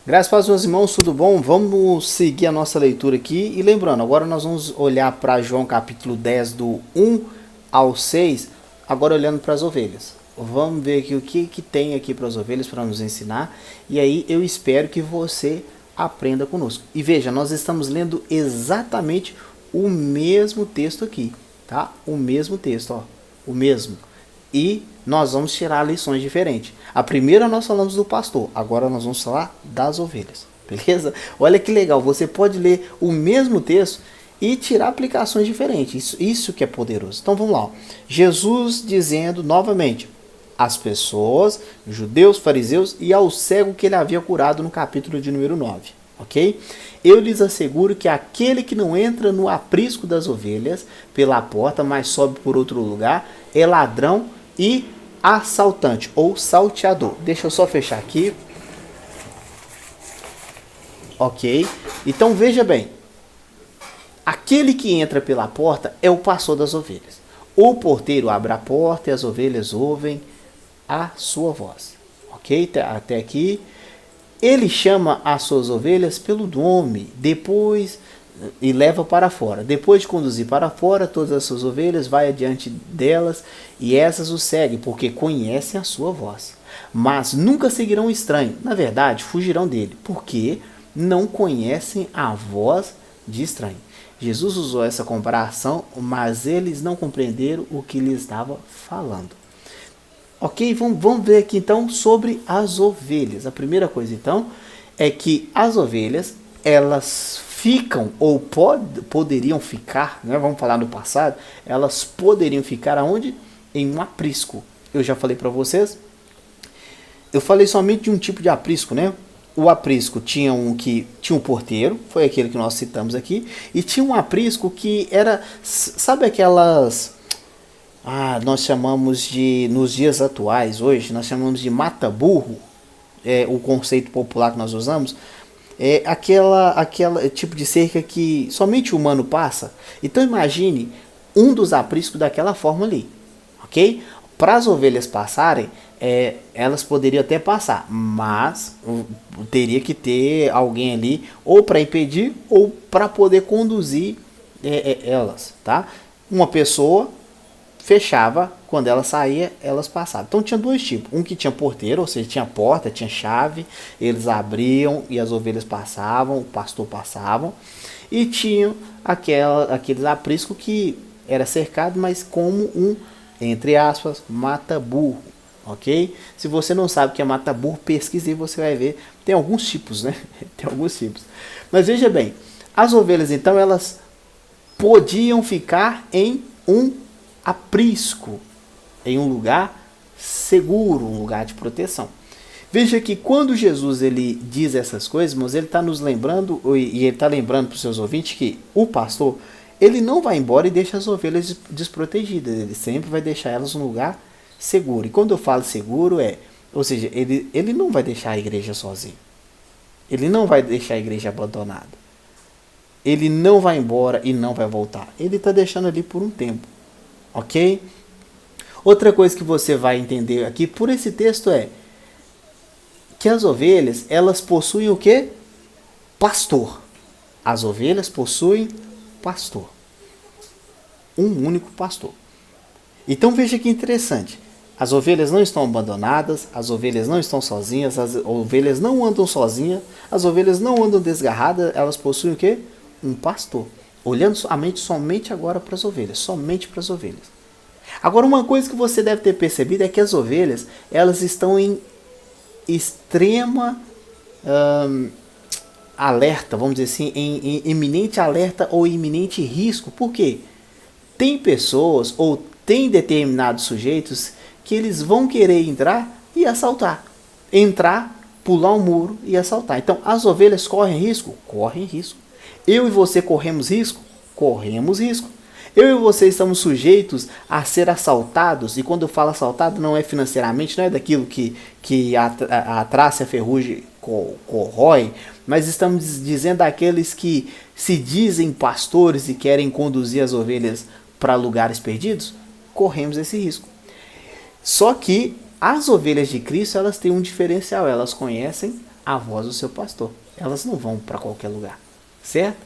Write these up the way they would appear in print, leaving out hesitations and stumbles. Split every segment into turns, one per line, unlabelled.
Graças a Deus, meus irmãos, tudo bom? Vamos seguir a nossa leitura aqui. E lembrando, agora nós vamos olhar para João capítulo 10, do 1 ao 6, agora olhando para as ovelhas. Vamos ver aqui o que tem aqui para as ovelhas para nos ensinar. E aí eu espero que você aprenda conosco. E veja, nós estamos lendo exatamente o mesmo texto aqui, tá? O mesmo texto, ó. O mesmo. E nós vamos tirar lições diferentes. A primeira nós falamos do pastor, agora nós vamos falar das ovelhas, beleza? Olha que legal, você pode ler o mesmo texto e tirar aplicações diferentes, isso que é poderoso. Então vamos lá, ó. Jesus dizendo novamente às pessoas, judeus, fariseus e ao cego que ele havia curado no capítulo de número 9, ok? Eu lhes asseguro que aquele que não entra no aprisco das ovelhas pela porta, mas sobe por outro lugar, é ladrão e assaltante ou salteador. Deixa eu só fechar aqui. Ok. Então veja bem. Aquele que entra pela porta é o pastor das ovelhas. O porteiro abre a porta e as ovelhas ouvem a sua voz. Ok? Até aqui. Ele chama as suas ovelhas pelo nome. Depois e leva para fora. Depois de conduzir para fora todas as suas ovelhas, vai adiante delas e essas o seguem, porque conhecem a sua voz. Mas nunca seguirão o estranho. Na verdade, fugirão dele, porque não conhecem a voz de estranho. Jesus usou essa comparação, mas eles não compreenderam o que lhe estava falando. Ok? Vamos ver aqui então sobre as ovelhas. A primeira coisa então é que as ovelhas, elas ficam ou poderiam ficar, né? Vamos falar no passado, elas poderiam ficar aonde? Em um aprisco. Eu já falei para vocês, eu falei somente de um tipo de aprisco, né? O aprisco tinha um porteiro, foi aquele que nós citamos aqui, e tinha um aprisco que era, sabe aquelas, nós chamamos de, nos dias atuais, hoje, nós chamamos de mata-burro, o conceito popular que nós usamos, é aquela tipo de cerca que somente o humano passa. Então imagine um dos apriscos daquela forma ali, ok? Para as ovelhas passarem, elas poderiam até passar, mas teria que ter alguém ali ou para impedir ou para poder conduzir elas, tá? Uma pessoa fechava, quando ela saía, elas passavam. Então tinha dois tipos, um que tinha porteiro, ou seja, tinha porta, tinha chave, eles abriam e as ovelhas passavam, o pastor passavam, e tinha aqueles aprisco que era cercado, mas como um, entre aspas, mata-burro, ok? Se você não sabe o que é mata-burro, pesquise e você vai ver, tem alguns tipos, né? Tem alguns tipos. Mas veja bem, as ovelhas então, elas podiam ficar em um aprisco, em um lugar seguro, um lugar de proteção. Veja que quando Jesus ele diz essas coisas, mas ele está nos lembrando, e ele está lembrando para os seus ouvintes que o pastor, ele não vai embora e deixa as ovelhas desprotegidas, ele sempre vai deixar elas num lugar seguro. E quando eu falo seguro ou seja, ele não vai deixar a igreja sozinha, ele não vai deixar a igreja abandonada, ele não vai embora e não vai voltar, ele está deixando ali por um tempo. Ok? Outra coisa que você vai entender aqui por esse texto é que as ovelhas, elas possuem o quê? Pastor. As ovelhas possuem pastor. Um único pastor. Então veja que interessante. As ovelhas não estão abandonadas, as ovelhas não estão sozinhas, as ovelhas não andam sozinhas, as ovelhas não andam desgarradas, elas possuem o quê? Um pastor. Olhando somente agora para as ovelhas, somente para as ovelhas. Agora, uma coisa que você deve ter percebido é que as ovelhas, elas estão em extrema alerta, vamos dizer assim, em iminente alerta ou iminente risco. Por quê? Tem pessoas ou tem determinados sujeitos que eles vão querer entrar e assaltar. Entrar, pular um muro e assaltar. Então, as ovelhas correm risco? Correm risco. Eu e você corremos risco? Corremos risco. Eu e você estamos sujeitos a ser assaltados, e quando eu falo assaltado não é financeiramente, não é daquilo que a traça e a ferrugem corrói, mas estamos dizendo daqueles que se dizem pastores e querem conduzir as ovelhas para lugares perdidos, corremos esse risco. Só que as ovelhas de Cristo, elas têm um diferencial, elas conhecem à voz do seu pastor. Elas não vão para qualquer lugar, certo?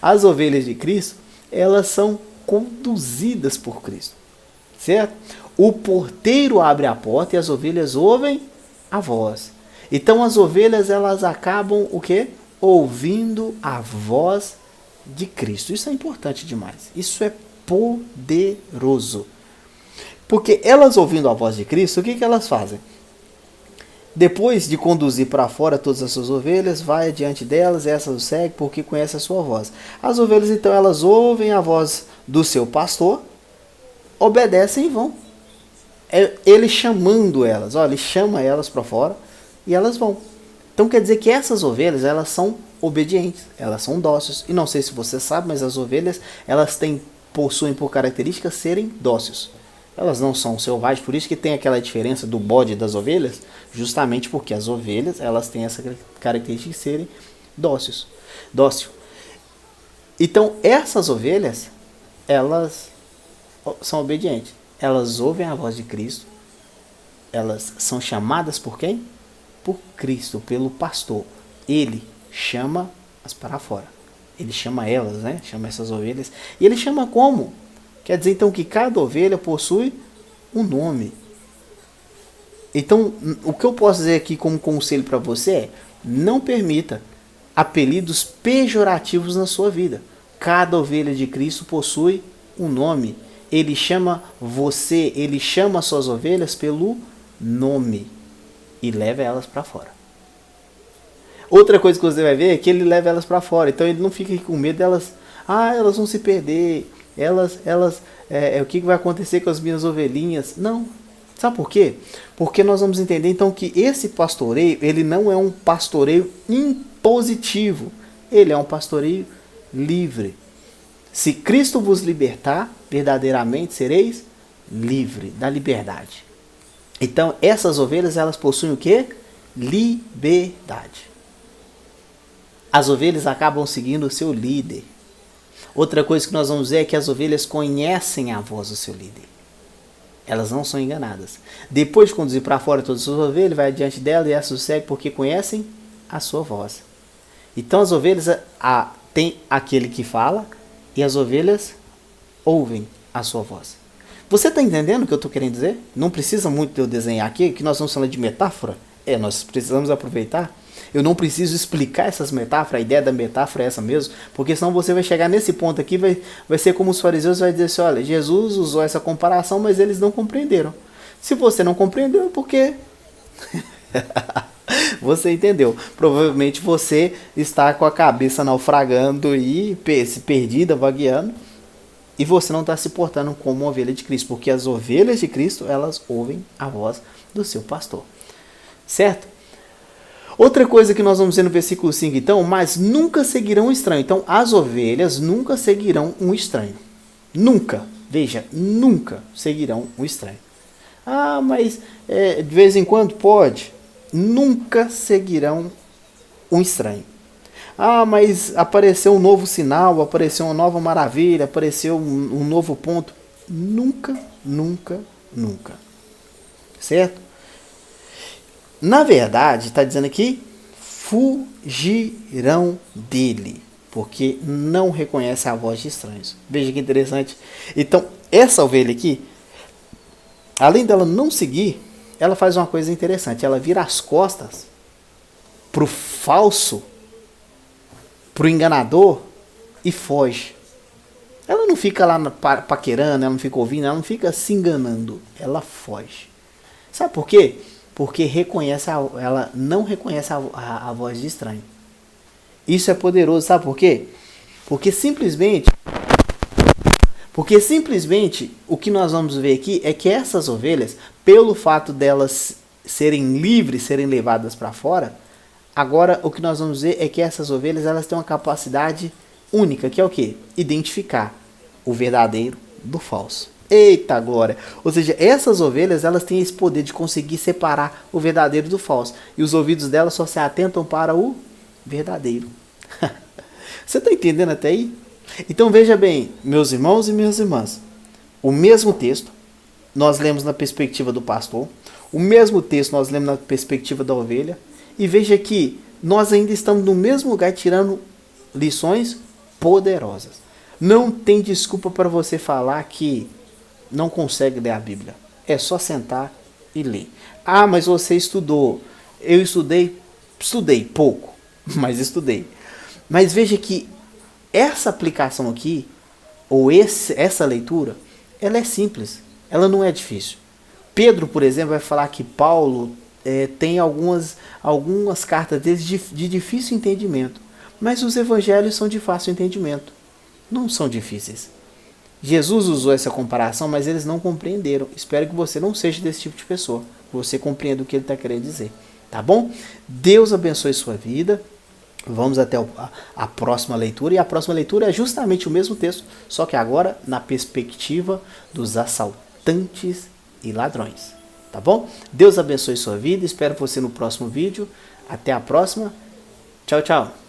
As ovelhas de Cristo, elas são conduzidas por Cristo, certo? O porteiro abre a porta e as ovelhas ouvem a voz. Então as ovelhas, elas acabam o quê? Ouvindo a voz de Cristo. Isso é importante demais. Isso é poderoso. Porque elas ouvindo a voz de Cristo, o que elas fazem? Depois de conduzir para fora todas as suas ovelhas, vai adiante delas, essas o segue porque conhece a sua voz. As ovelhas, então, elas ouvem a voz do seu pastor, obedecem e vão. É ele chamando elas, ele chama elas para fora e elas vão. Então quer dizer que essas ovelhas, elas são obedientes, elas são dóceis. E não sei se você sabe, mas as ovelhas, elas possuem por característica serem dóceis. Elas não são selvagens, por isso que tem aquela diferença do bode e das ovelhas, justamente porque as ovelhas, elas têm essa característica de serem dóceis. Então essas ovelhas, elas são obedientes. Elas ouvem a voz de Cristo. Elas são chamadas por quem? Por Cristo, pelo pastor. Ele chama-as para fora. Ele chama elas, né? Chama essas ovelhas. E ele chama como? Quer dizer, então, que cada ovelha possui um nome. Então, o que eu posso dizer aqui como conselho para você é: não permita apelidos pejorativos na sua vida. Cada ovelha de Cristo possui um nome. Ele chama você, ele chama suas ovelhas pelo nome e leva elas para fora. Outra coisa que você vai ver é que ele leva elas para fora. Então ele não fica com medo delas. Elas vão se perder. O que vai acontecer com as minhas ovelhinhas? Não. Sabe por quê? Porque nós vamos entender então que esse pastoreio, ele não é um pastoreio impositivo. Ele é um pastoreio livre. Se Cristo vos libertar, verdadeiramente sereis livre da liberdade. Então, essas ovelhas, elas possuem o quê? Liberdade. As ovelhas acabam seguindo o seu líder. Outra coisa que nós vamos ver é que as ovelhas conhecem a voz do seu líder. Elas não são enganadas. Depois de conduzir para fora todas as suas ovelhas, vai adiante dela e essa o segue porque conhecem a sua voz. Então, as ovelhas tem aquele que fala e as ovelhas ouvem a sua voz. Você está entendendo o que eu estou querendo dizer? Não precisa muito de eu desenhar aqui, que nós estamos falando de metáfora. Nós precisamos aproveitar. Eu não preciso explicar essas metáforas, a ideia da metáfora é essa mesmo, porque senão você vai chegar nesse ponto aqui, vai ser como os fariseus, vai dizer assim: olha, Jesus usou essa comparação, mas eles não compreenderam. Se você não compreendeu, é porque você entendeu. Provavelmente você está com a cabeça naufragando e perdida, vagueando, e você não está se portando como uma ovelha de Cristo, porque as ovelhas de Cristo, elas ouvem a voz do seu pastor. Certo? Outra coisa que nós vamos ver no versículo 5, então: mas nunca seguirão um estranho. Então, as ovelhas nunca seguirão um estranho. Nunca. Veja, nunca seguirão um estranho. Mas de vez em quando pode. Nunca seguirão um estranho. Mas apareceu um novo sinal, apareceu uma nova maravilha, apareceu um novo ponto. Nunca, nunca, nunca. Certo? Na verdade, está dizendo aqui: fugirão dele, porque não reconhece a voz de estranhos. Veja que interessante. Então, essa ovelha aqui, além dela não seguir, ela faz uma coisa interessante. Ela vira as costas para o falso, para o enganador, e foge. Ela não fica lá paquerando, ela não fica ouvindo, ela não fica se enganando. Ela foge. Sabe por quê? Porque ela não reconhece a voz de estranho. Isso é poderoso, sabe por quê? Porque simplesmente o que nós vamos ver aqui é que essas ovelhas, pelo fato delas serem livres, serem levadas para fora, agora o que nós vamos ver é que essas ovelhas, elas têm uma capacidade única, que é o quê? Identificar o verdadeiro do falso. Eita glória! Ou seja, essas ovelhas, elas têm esse poder de conseguir separar o verdadeiro do falso. E os ouvidos delas só se atentam para o verdadeiro. Você está entendendo até aí? Então veja bem, meus irmãos e minhas irmãs. O mesmo texto nós lemos na perspectiva do pastor. O mesmo texto nós lemos na perspectiva da ovelha. E veja que nós ainda estamos no mesmo lugar tirando lições poderosas. Não tem desculpa para você falar que não consegue ler a Bíblia. É só sentar e ler. Ah, mas você estudou. Eu estudei pouco, mas estudei. Mas veja que essa aplicação aqui, ou essa leitura, ela é simples, ela não é difícil. Pedro, por exemplo, vai falar que Paulo tem algumas cartas deles de difícil entendimento, mas os evangelhos são de fácil entendimento, não são difíceis. Jesus usou essa comparação, mas eles não compreenderam. Espero que você não seja desse tipo de pessoa, que você compreenda o que ele está querendo dizer, tá bom? Deus abençoe sua vida. Vamos até a próxima leitura, e a próxima leitura é justamente o mesmo texto, só que agora na perspectiva dos assaltantes e ladrões, tá bom? Deus abençoe sua vida, espero você no próximo vídeo, até a próxima, tchau, tchau.